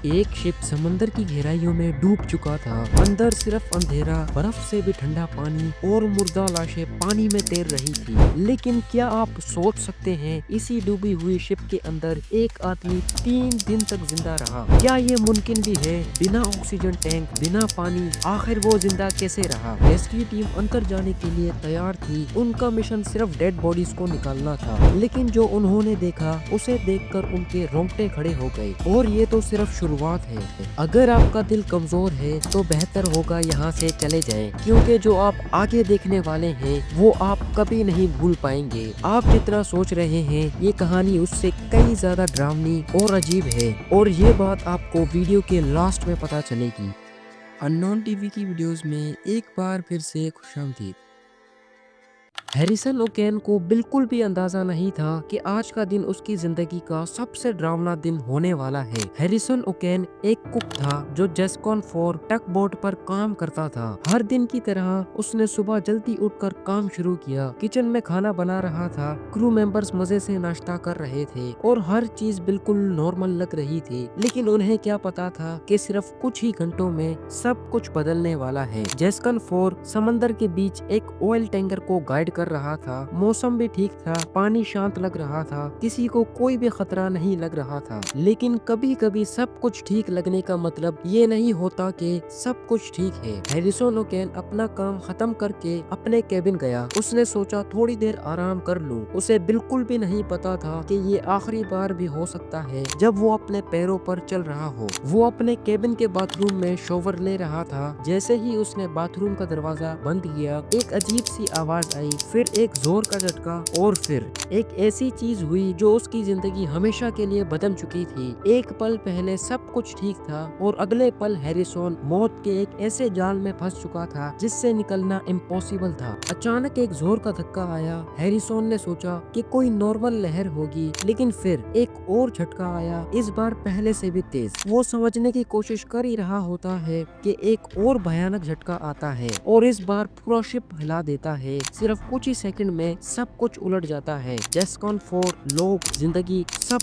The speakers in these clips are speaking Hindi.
एक शिप समंदर की गहराइयों में डूब चुका था। अंदर सिर्फ अंधेरा, बर्फ से भी ठंडा पानी और मुर्दा लाशें पानी में तैर रही थी। लेकिन क्या आप सोच सकते हैं, इसी डूबी हुई शिप के अंदर एक आदमी 3 दिन तक जिंदा रहा। क्या ये मुमकिन भी है? बिना ऑक्सीजन टैंक, बिना पानी, आखिर वो जिंदा कैसे रहा? रेस्क्यू टीम अंदर जाने के लिए तैयार थी। उनका मिशन सिर्फ डेड बॉडीज को निकालना था। लेकिन जो उन्होंने देखा, उसे देखकर उनके रोंगटे खड़े हो गए। और ये तो सिर्फ शुरुआत है। अगर आपका दिल कमजोर है तो बेहतर होगा यहाँ से चले जाएं, क्योंकि जो आप आगे देखने वाले हैं वो आप कभी नहीं भूल पाएंगे। आप जितना सोच रहे हैं, ये कहानी उससे कई ज्यादा डरावनी और अजीब है, और ये बात आपको वीडियो के लास्ट में पता चलेगी। अननोन टीवी की वीडियोस में एक बार फिर से खुशामदीद। हैरिसन ओकेन को बिल्कुल भी अंदाजा नहीं था कि आज का दिन उसकी जिंदगी का सबसे डरावना दिन होने वाला है। हैरिसन ओकेन एक कुक था जो जेस्कॉन 4 टक बोट पर काम करता था। हर दिन की तरह उसने सुबह जल्दी उठकर काम शुरू किया। किचन में खाना बना रहा था, क्रू मेंबर्स मजे से नाश्ता कर रहे थे और हर चीज बिल्कुल नॉर्मल लग रही थी। लेकिन उन्हें क्या पता था कि सिर्फ कुछ ही घंटों में सब कुछ बदलने वाला है। जेस्कॉन 4 समंदर के बीच एक ऑयल टैंकर को गाइड कर रहा था। मौसम भी ठीक था, पानी शांत लग रहा था, किसी को कोई भी खतरा नहीं लग रहा था। लेकिन कभी कभी सब कुछ ठीक लगने का मतलब ये नहीं होता कि सब कुछ ठीक है। हैरिसन ओकेन अपना काम खत्म करके अपने केबिन गया। उसने सोचा थोड़ी देर आराम कर लूं। उसे बिल्कुल भी नहीं पता था कि ये आखिरी बार भी हो सकता है जब वो अपने पैरों पर चल रहा हो। वो अपने केबिन के बाथरूम में शॉवर ले रहा था। जैसे ही उसने बाथरूम का दरवाजा बंद किया, एक अजीब सी आवाज आई, फिर एक जोर का झटका, और फिर एक ऐसी चीज हुई जो उसकी जिंदगी हमेशा के लिए बदल चुकी थी। एक पल पहले सब कुछ ठीक था और अगले पल हैरिसन मौत के एक ऐसे जाल में फंस चुका था जिससे निकलना इम्पॉसिबल था। अचानक एक जोर का धक्का आया। हैरिसन ने सोचा कि कोई नॉर्मल लहर होगी, लेकिन फिर एक और झटका आया, इस बार पहले से भी तेज। वो समझने की कोशिश कर ही रहा होता है कि एक और भयानक झटका आता है और इस बार पूरा शिप हिला देता है। सिर्फ कुछ ही सेकंड में सब कुछ उलट जाता है। जेस्कॉन 4, लोग, जिंदगी, सब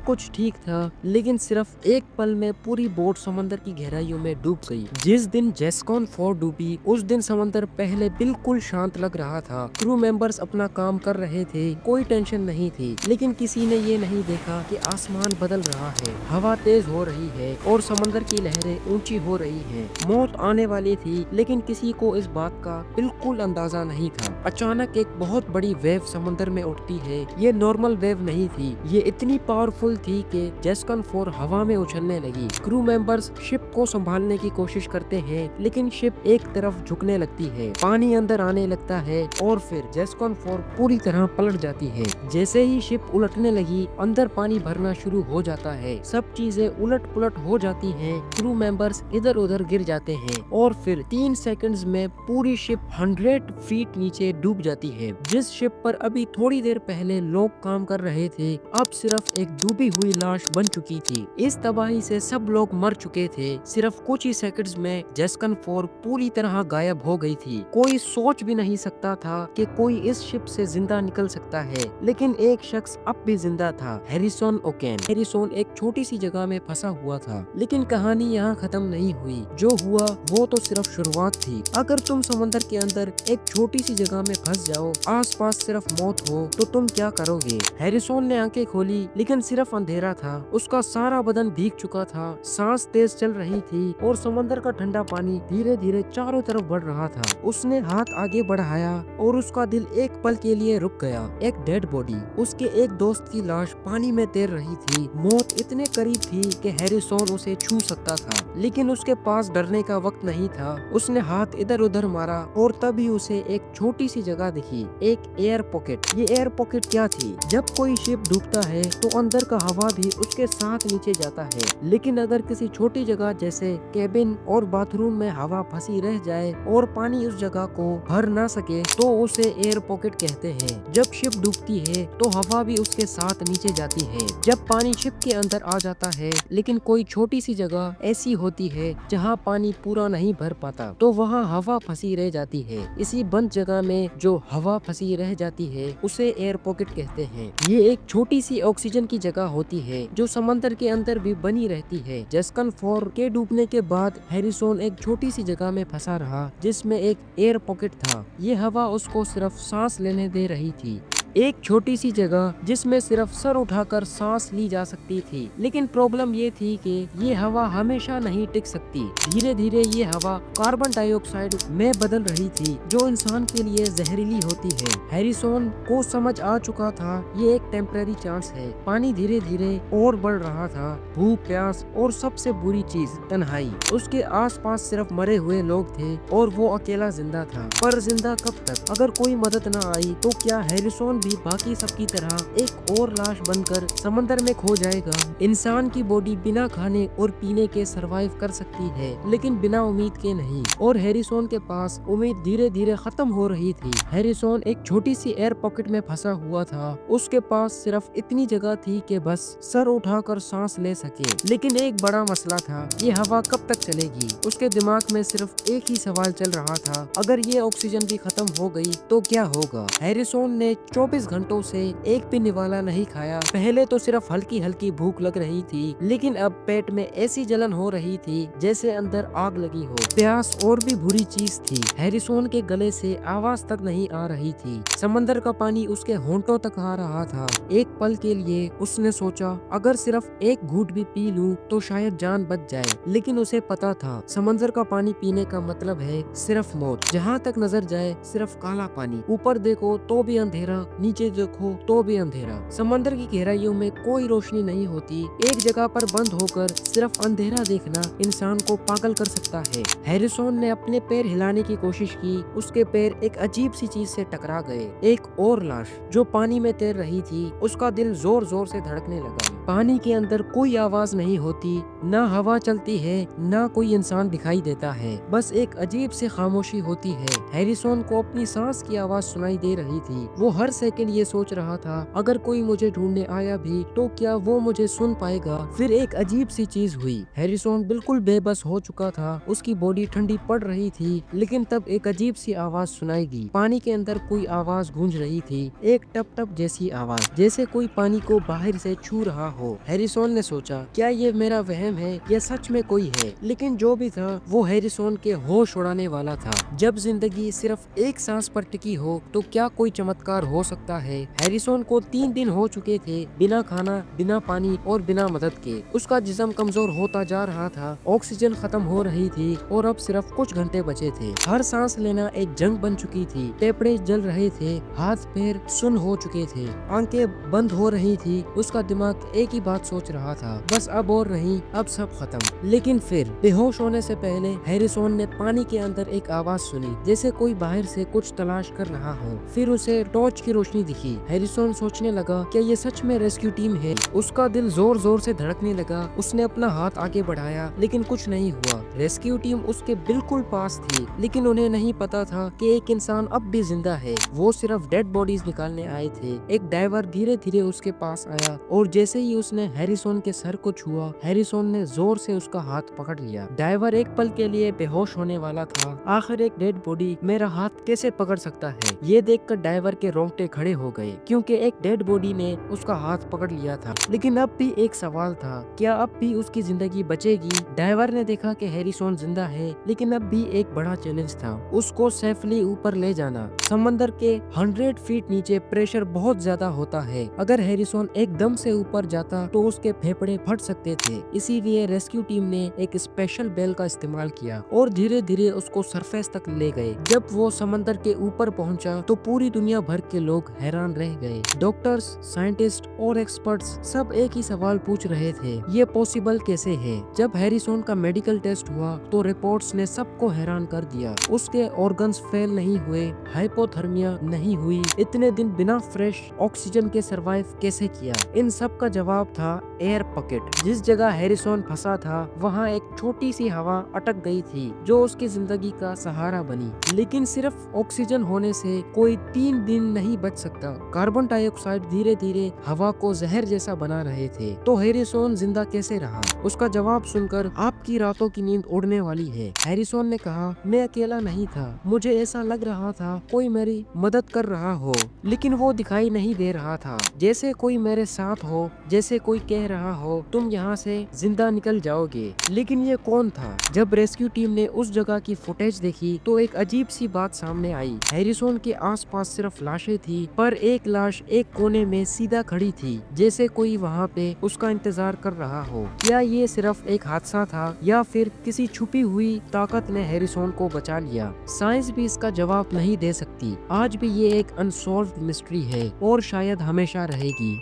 कुछ ठीक था, लेकिन सिर्फ एक पल में पूरी बोट समंदर की गहराइयों में डूब गई। जिस दिन जेस्कॉन 4 डूबी, उस दिन समंदर पहले बिल्कुल शांत लग रहा था। क्रू मेंबर्स अपना काम कर रहे थे, कोई टेंशन नहीं थी। लेकिन किसी ने ये नहीं देखा कि आसमान बदल रहा है, हवा तेज हो रही है और समंदर की लहरें ऊंची हो रही हैं। मौत आने वाली थी, लेकिन किसी को इस बात का बिल्कुल अंदाजा नहीं था। अचानक एक बहुत बड़ी वेव समंदर में उठती है। ये नॉर्मल वेव नहीं थी, ये इतनी पावरफुल थी कि जेस्कॉन 4 हवा में उछलने लगी। क्रू मेंबर्स शिप को संभालने की कोशिश करते हैं, लेकिन शिप एक तरफ झुकने लगती है, पानी अंदर आने लगता है और फिर जेस्कॉन 4 पूरी तरह पलट जाती है। जैसे ही शिप उलटने लगी, अंदर पानी भरना शुरू हो जाता है, सब चीजें उलट पुलट हो जाती हैं, क्रू मेंबर्स इधर उधर गिर जाते हैं और फिर 3 सेकंड्स में पूरी शिप 100 फीट नीचे डूब जाती है। जिस शिप पर अभी थोड़ी देर पहले लोग काम कर रहे थे, अब सिर्फ एक डूबी हुई लाश बन चुकी थी। इस तबाही से सब लोग मर चुके थे। सिर्फ कुछ ही सेकंड्स में जेस्कॉन 4 पूरी तरह गायब हो गई थी। कोई सोच भी नहीं सकता था कि कोई इस शिप से जिंदा निकल सकता है, लेकिन एक शख्स अब भी जिंदा था, हैरिसन ओकेन। हैरिसन एक छोटी सी जगह में फंसा हुआ था, लेकिन कहानी यहाँ खत्म नहीं हुई। जो हुआ वो तो सिर्फ शुरुआत थी। अगर तुम समंदर के अंदर एक छोटी सी जगह में फंस जाओ, आसपास सिर्फ मौत हो, तो तुम क्या करोगे? हैरिसन ने आंखें खोली, लेकिन सिर्फ अंधेरा था। उसका सारा बदन भीग चुका था, सांस तेज चल रही थी और समंदर का ठंडा पानी धीरे धीरे चारों तरफ बढ़ रहा था। उसने हाथ आगे बढ़ाया और उसका दिल एक पल के लिए रुक गया। एक डेड बॉडी, उसके एक दोस्त की लाश पानी में तैर रही थी। मौत इतने करीब थी कि हैरिसन उसे छू सकता था, लेकिन उसके पास डरने का वक्त नहीं था। उसने हाथ इधर उधर मारा और तभी उसे एक छोटी सी जगह दिखी, एक एयर पॉकेट। ये एयर पॉकेट क्या थी? जब कोई शिप डूबता है तो अंदर का हवा भी उसके साथ नीचे जाता है, लेकिन अगर किसी छोटी जगह जैसे केबिन और बाथरूम में हवा फंसी रह जाए और पानी उस जगह को भर ना सके, तो उसे एयर पॉकेट कहते हैं। जब शिप डूबती है तो हवा भी उसके साथ नीचे जाती है। जब पानी शिप के अंदर आ जाता है, लेकिन कोई छोटी सी जगह ऐसी होती है जहाँ पानी पूरा नहीं भर पाता, तो वहाँ हवा फंसी रह जाती है। इसी बंद जगह में जो हवा फंसी रह जाती है, उसे एयर पॉकेट कहते हैं। ये एक छोटी सी ऑक्सीजन की जगह होती है जो समंदर के अंदर भी बनी रहती है। जैस्कन 4 के डूबने के बाद हैरिसन एक छोटी सी जगह में फंसा रहा जिसमें एक एयर पॉकेट था। ये हवा उसको सिर्फ सांस लेने दे रही थी, एक छोटी सी जगह जिसमें सिर्फ सर उठाकर सांस ली जा सकती थी। लेकिन प्रॉब्लम ये थी कि ये हवा हमेशा नहीं टिक सकती। धीरे धीरे ये हवा कार्बन डाइऑक्साइड में बदल रही थी जो इंसान के लिए जहरीली होती है। हैरिसन को समझ आ चुका था ये एक टेम्पररी चांस है। पानी धीरे धीरे और बढ़ रहा था। भूख, प्यास और सबसे बुरी चीज तन्हाई। उसके आसपास सिर्फ मरे हुए लोग थे और वो अकेला जिंदा था। पर जिंदा कब तक? अगर कोई मदद न आई तो क्या हैरिसन भी बाकी सबकी तरह एक और लाश बनकर समंदर में खो जाएगा? इंसान की बॉडी बिना खाने और पीने के सरवाइव कर सकती है, लेकिन बिना उम्मीद के नहीं। और हैरिसन के पास उम्मीद धीरे धीरे खत्म हो रही थी। हैरिसन एक छोटी सी एयर पॉकेट में फंसा हुआ था। उसके पास सिर्फ इतनी जगह थी कि बस सर उठाकर सांस ले सके। लेकिन एक बड़ा मसला था, ये हवा कब तक चलेगी? उसके दिमाग में सिर्फ एक ही सवाल चल रहा था, अगर ये ऑक्सीजन भी खत्म हो गई तो क्या होगा? हैरिसन ने 24 घंटों से एक भी निवाला नहीं खाया। पहले तो सिर्फ हल्की हल्की भूख लग रही थी, लेकिन अब पेट में ऐसी जलन हो रही थी जैसे अंदर आग लगी हो। प्यास और भी बुरी चीज थी। हैरिसन के गले से आवाज तक नहीं आ रही थी। समंदर का पानी उसके होंठों तक आ रहा था। एक पल के लिए उसने सोचा, अगर सिर्फ एक घूंट भी पी लूं तो शायद जान बच जाए। लेकिन उसे पता था समंदर का पानी पीने का मतलब है सिर्फ मौत। जहाँ तक नजर जाए सिर्फ काला पानी। ऊपर देखो तो भी अंधेरा, नीचे देखो तो भी अंधेरा। समंदर की गहराइयों में कोई रोशनी नहीं होती। एक जगह पर बंद होकर सिर्फ अंधेरा देखना इंसान को पागल कर सकता है। हैरिसन ने अपने पैर हिलाने की कोशिश की। उसके पैर एक अजीब सी चीज से टकरा गए। एक और लाश जो पानी में तैर रही थी। उसका दिल जोर जोर से धड़कने लगा। पानी के अंदर कोई आवाज नहीं होती, ना हवा चलती है, ना कोई इंसान दिखाई देता है। बस एक अजीब सी खामोशी होती है। हैरिसन को अपनी सांस की आवाज सुनाई दे रही थी। वो हर सेकंड ये सोच रहा था, अगर कोई मुझे ढूंढने आया भी तो क्या वो मुझे सुन पाएगा? फिर एक अजीब सी चीज हुई। हैरिसन बिल्कुल बेबस हो चुका था। उसकी बॉडी ठंडी पड़ रही थी। लेकिन तब एक अजीब सी आवाज सुनाई दी। पानी के अंदर कोई आवाज गूंज रही थी, एक टप टप जैसी आवाज, जैसे कोई पानी को बाहर से छू रहा हो। हैरिसन ने सोचा, क्या ये मेरा वहम है या सच में कोई है? लेकिन जो भी था वो हैरिसन के होश उड़ाने वाला था। जब जिंदगी सिर्फ एक सांस पर टिकी हो तो क्या कोई चमत्कार हो सकता है? हैरिसन को 3 दिन हो चुके थे, बिना खाना, बिना पानी और बिना मदद के। उसका जिस्म कमजोर होता जा रहा था। ऑक्सीजन खत्म हो रही थी और अब सिर्फ कुछ घंटे बचे थे। हर सांस लेना एक जंग बन चुकी थी। फेफड़े जल रहे थे, हाथ पैर सुन्न हो चुके थे, आंखें बंद हो रही थी। उसका दिमाग एक ही बात सोच रहा था, बस अब और नहीं, अब सब खत्म। लेकिन फिर बेहोश होने से पहले हैरिसन ने पानी के अंदर एक आवाज सुनी, जैसे कोई बाहर से कुछ तलाश कर रहा हो। फिर उसे टॉर्च की रोशनी दिखी। हैरिसन सोचने लगा, क्या ये सच में रेस्क्यू टीम है? उसका दिल जोर जोर से धड़कने लगा। उसने अपना हाथ आगे बढ़ाया, लेकिन कुछ नहीं हुआ। रेस्क्यू टीम उसके बिल्कुल पास थी, लेकिन उन्हें नहीं पता था कि एक इंसान अब भी जिंदा है। वो सिर्फ डेड बॉडीज निकालने आए थे। एक डाइवर धीरे धीरे उसके पास आया और जैसे ही उसने हैरिसन के सर को छुआ, हैरिसन ने जोर से उसका हाथ पकड़ लिया। डाइवर एक पल के लिए बेहोश होने वाला था। आखिर एक डेड बॉडी मेरा हाथ कैसे पकड़ सकता है? ये देखकर डाइवर के रोंगटे खड़े हो गए, क्योंकि एक डेड बॉडी ने उसका हाथ पकड़ लिया था। लेकिन अब भी एक सवाल था, क्या अब भी उसकी जिंदगी बचेगी? डाइवर ने देखा कि हैरिसन जिंदा है, लेकिन अब भी एक बड़ा चैलेंज था, उसको सेफली ऊपर ले जाना। समंदर के 100 फीट नीचे प्रेशर बहुत ज्यादा होता है। अगर हैरिसन एकदम से ऊपर जाता तो उसके फेफड़े फट सकते थे। इसीलिए रेस्क्यू टीम ने एक स्पेशल बेल का इस्तेमाल किया और धीरे धीरे उसको सरफेस तक ले गए। जब वो समंदर के ऊपर पहुंचा तो पूरी दुनिया भर के लोग हैरान रह गए। डॉक्टर्स, साइंटिस्ट और एक्सपर्ट्स सब एक ही सवाल पूछ रहे थे, ये पॉसिबल कैसे है? जब हैरिसन का मेडिकल टेस्ट हुआ तो रिपोर्ट्स ने सबको हैरान कर दिया। उसके ऑर्गन्स फेल नहीं हुए, हाइपोथर्मिया नहीं हुई, इतने दिन बिना फ्रेश ऑक्सीजन के सरवाइव कैसे किया? इन सब का जवाब था एयर पॉकेट। जिस जगह हैरिसन फंसा था वहाँ एक छोटी सी हवा अटक गई थी जो उसकी जिंदगी का सहारा बनी। लेकिन सिर्फ ऑक्सीजन होने से कोई 3 दिन नहीं बच सकता। कार्बन डाइऑक्साइड धीरे धीरे हवा को जहर जैसा बना रहे थे। तो हैरिसन जिंदा कैसे रहा? उसका जवाब सुनकर आपकी रातों की नींद उड़ने वाली है। हैरिसन ने कहा, मैं अकेला नहीं था। मुझे ऐसा लग रहा था कोई मेरी मदद कर रहा हो, लेकिन वो दिखाई नहीं दे रहा था। जैसे कोई मेरे साथ हो, जैसे जैसे कोई कह रहा हो तुम यहाँ से जिंदा निकल जाओगे। लेकिन ये कौन था? जब रेस्क्यू टीम ने उस जगह की फुटेज देखी तो एक अजीब सी बात सामने आई। हैरिसन के आसपास सिर्फ लाशें थी, पर एक लाश एक कोने में सीधा खड़ी थी, जैसे कोई वहाँ पे उसका इंतजार कर रहा हो। क्या ये सिर्फ एक हादसा था या फिर किसी छुपी हुई ताकत ने हैरिसन को बचा लिया? साइंस भी इसका जवाब नहीं दे सकती। आज भी ये एक अनसॉल्व्ड मिस्ट्री है और शायद हमेशा रहेगी।